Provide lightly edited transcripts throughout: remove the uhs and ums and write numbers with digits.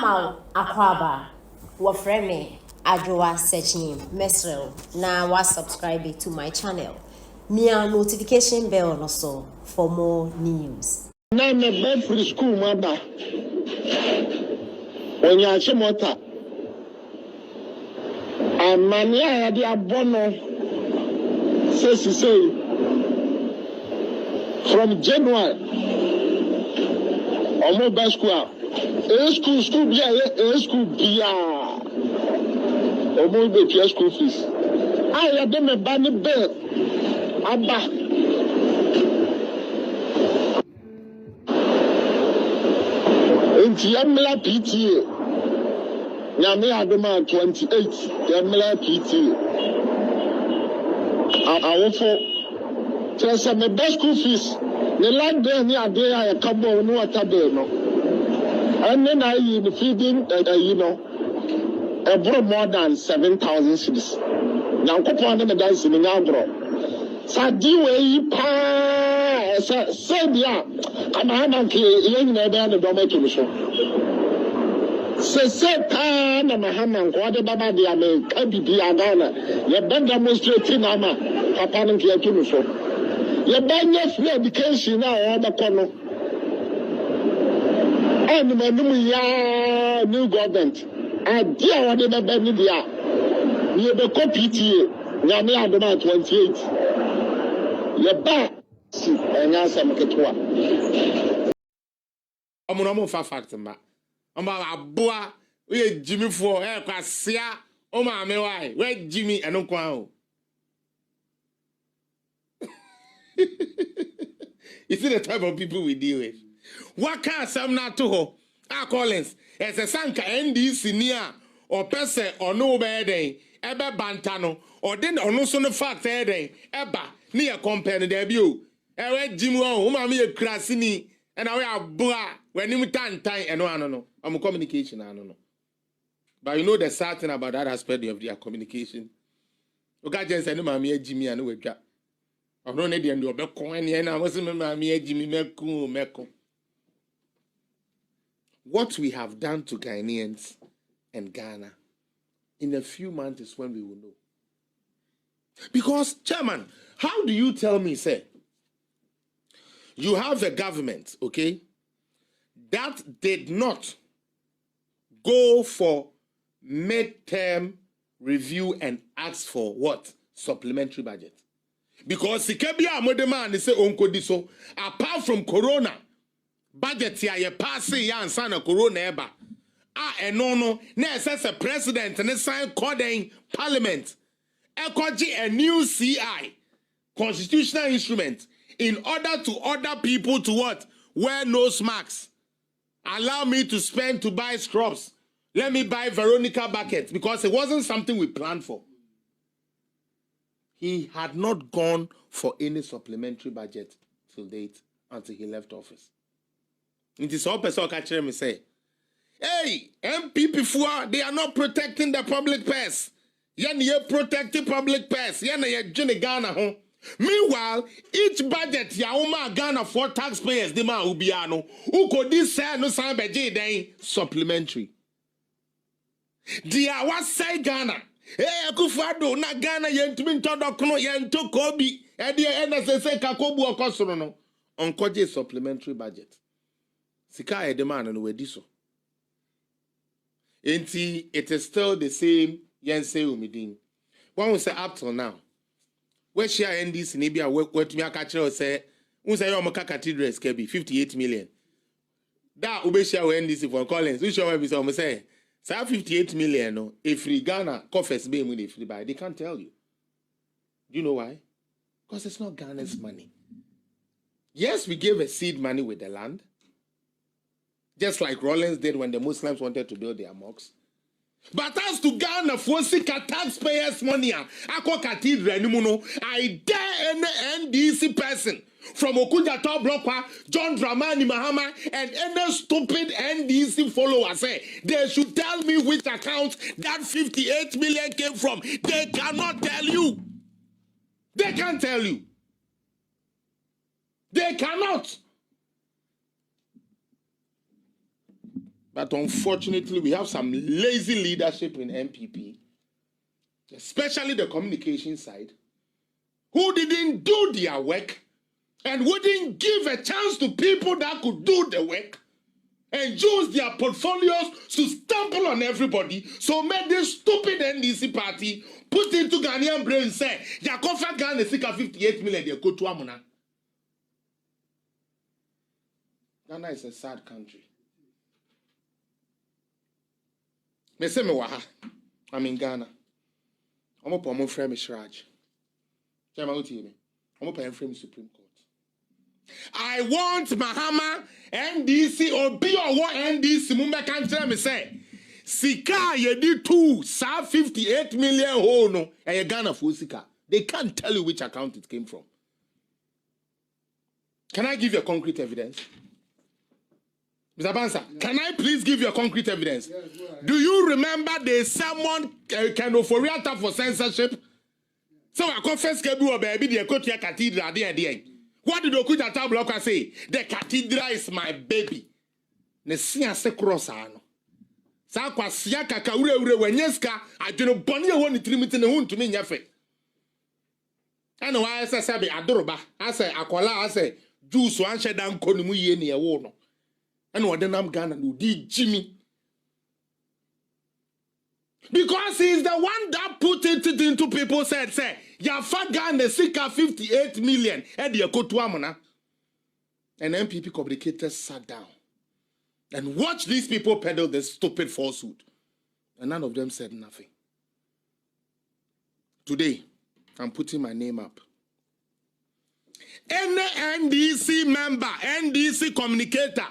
Mama Akwaba, wa friend me, Adjoa searching Mesrel. Now was subscribe to my channel. Mia notification bell also for more news. Na me bed for school mother. When you Achimota. And mania had the abono say from January. Omo best school. School be school be omo be pay school fees. I had them a banny bed. Abba. Inti yamla PTA. Nyame adoma 28. Yamla PTA. Awofo. Tell me best school fees. The land there near there I come on no water there no. And then I feeding I brought more than 7,000 cities. Now couple of them guys in Agro. Sadi way pa said ya. I'm young the dormitory show. Say time and Mahaman, what about the American Agana? You been demonstrating Nama, Papa and Kiatunu show. You been free education now, all the corner. And the new government. I dear what they have been there. You be PTA, Yami Adoma 28. You're back. And now some Ketua. Omunomo fa fact ma. Omba aboa we Jimmy for kwasia o ma me why we Jimmy eno kwa o. You see the type of people we deal with. What can some not to ho? Collins as a sanka NDC near or person or no bad day, eba bantano, or then or no son of fact day, eba near company debut. Ewe Jimmy, Umami Krasini, and I are boa when you time and no, I don't know. I'm a communication, I don't know. But you know the sad thing about that aspect of their communication. Okay, just send me Jimmy and we got. I'm not need to do a coin, and I wasn't me Jimmy Meko. What we have done to Ghanaians and Ghana in a few months is when we will know. Because, Chairman, how do you tell me, say, you have a government, okay, that did not go for midterm review and ask for what? Supplementary budget. Because Sikebia Modeman say onko diso, apart from Corona, budget ya ye passe ya ansana Corona eba. No, as a president and a sign coding parliament. Ekoji a new CI, constitutional instrument, in order to order people to what? Wear nose masks. Allow me to spend to buy scrubs. Let me buy Veronica buckets because it wasn't something we planned for. He had not gone for any supplementary budget till date until he left office. It is all person catch me say, hey, MP before they are not protecting the public purse. Yen ye protecting public purse. Yen ye jine Ghana home. Meanwhile, each budget ya uma Ghana for taxpayers de ma ubiano. Uko this say no sign by JDM supplementary. Dia was say Ghana. Hey, Akufado na Ghana yentumi ntodokono yento kobi. Edi NSS kakobu okosoro no. Onkoje supplementary budget. Sika e demand no we diso. Enti it is still the same yense umidin. One will say up till now. Where share NDC Nibia what me akachiro say unsa yo maka cathedrals kebi 58 million. That ube share NDC for Collins. We show we say 58 million no if free Ghana coffers be with free buy. They can't tell you. Do you know why? Because it's not Ghana's money. Yes, we gave a seed money with the land. Just like Rollins did when the Muslims wanted to build their mosques. But as to Ghana for taxpayers' money, Ako Cathedral, I dare any NDC person from Okuja Top Blockwa, John Dramani Mahama, and any stupid NDC follower say they should tell me which account that 58 million came from. They cannot tell you. They can't tell you. They cannot. But unfortunately, we have some lazy leadership in MPP, especially the communication side, who didn't do their work and wouldn't give a chance to people that could do the work and use their portfolios to stumble on everybody. So made this stupid NDC party put into Ghanaian brain and say, Yakofa Ghana is 58 million, they go to Amuna. Ghana is a sad country. Me say me waha. I'm in Ghana. I'm up on my friend Mishraj. Chairman, what you mean? I'm up on frame Supreme Court. I want Mahama NDC or be or what NDC Mumba can tell me say. Sika ye did two, sa 58 million ho no, and you Ghana for Sika. They can't tell you which account it came from. Can I give you a concrete evidence? Mr. Bansa, can I please give you a concrete evidence? Yes, do you remember there's someone can offer for censorship? So I confess Kebu baby the Kotia Cathedral there. What did Okuta Tabloka say? The cathedral is my baby. Nesia se cross ano. Sa kwa siaka ka ure wenyeska adweno boni e woni trimiti ne hu ntumi nyafe. Ana wa asa sabe adoroba asa akola asa juice wan sheda nko ni mu ye ne ye wo no. And what then I'm Ghana do Jimmy. Because he's the one that put it into people said, say, Yafa Ghana Sika 58 million and you go to Amona. And MPP communicators sat down and watched these people peddle this stupid falsehood. And none of them said nothing. Today, I'm putting my name up. Any NDC member, NDC communicator,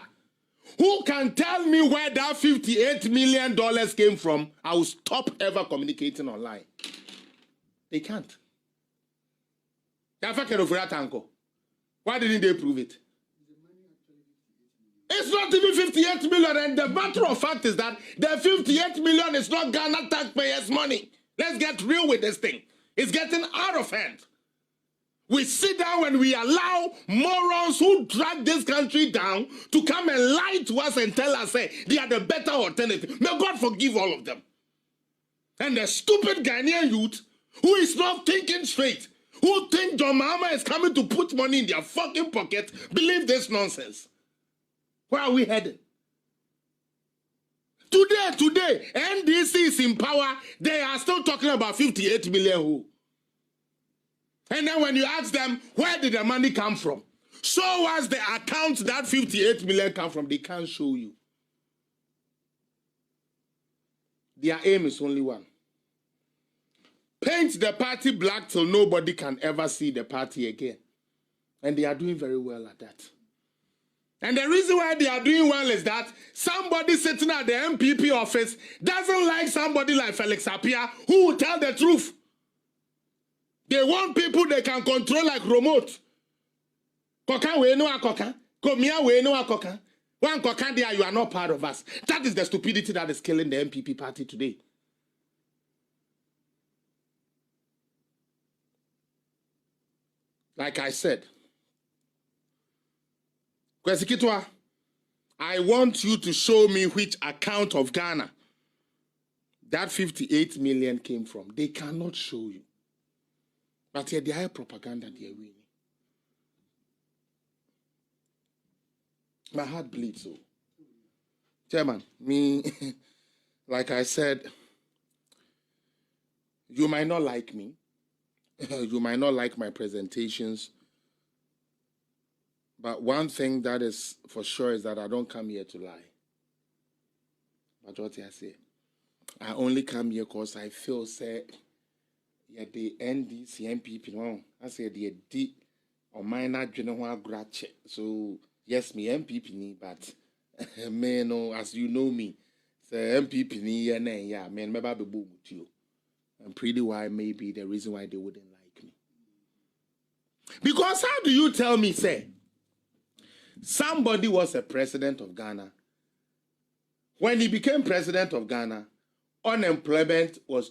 who can tell me where that $58 million came from, I will stop ever communicating online. They can't. Why didn't they prove it? It's not even 58 million, and the matter of fact is that the 58 million is not Ghana taxpayers' money. Let's get real with this thing. It's getting out of hand. We sit down and we allow morons who drag this country down to come and lie to us and tell us, say, they are the better alternative. May God forgive all of them. And the stupid Ghanaian youth who is not thinking straight, who think John Mahama is coming to put money in their fucking pocket, believe this nonsense. Where are we headed? Today, NDC is in power. They are still talking about 58 million who. And then when you ask them, where did the money come from? Show us the account that 58 million come from. They can't show you. Their aim is only one. Paint the party black till nobody can ever see the party again. And they are doing very well at that. And the reason why they are doing well is that somebody sitting at the MPP office doesn't like somebody like Felix Appiah who will tell the truth. They want people they can control like remote. Koka we no akoka. Komia we no akoka. One koka there, you are not part of us. That is the stupidity that is killing the MPP party today. Like I said, Kwesikitwa, I want you to show me which account of Ghana that 58 million came from. They cannot show you. But here they are propaganda they are winning. My heart bleeds so. Chairman, me, like I said, you might not like me. You might not like my presentations. But one thing that is for sure is that I don't come here to lie. But what I say, I only come here because I feel say, yeah, the NDC MPP, no, I say the D or minor general grache. So yes, me MPP ni, but me no, as you know me, say MPP ni yeah, man, maybe be boom with you. And pretty why maybe the reason why they wouldn't like me. Because how do you tell me, say, somebody was a president of Ghana. When he became president of Ghana, unemployment was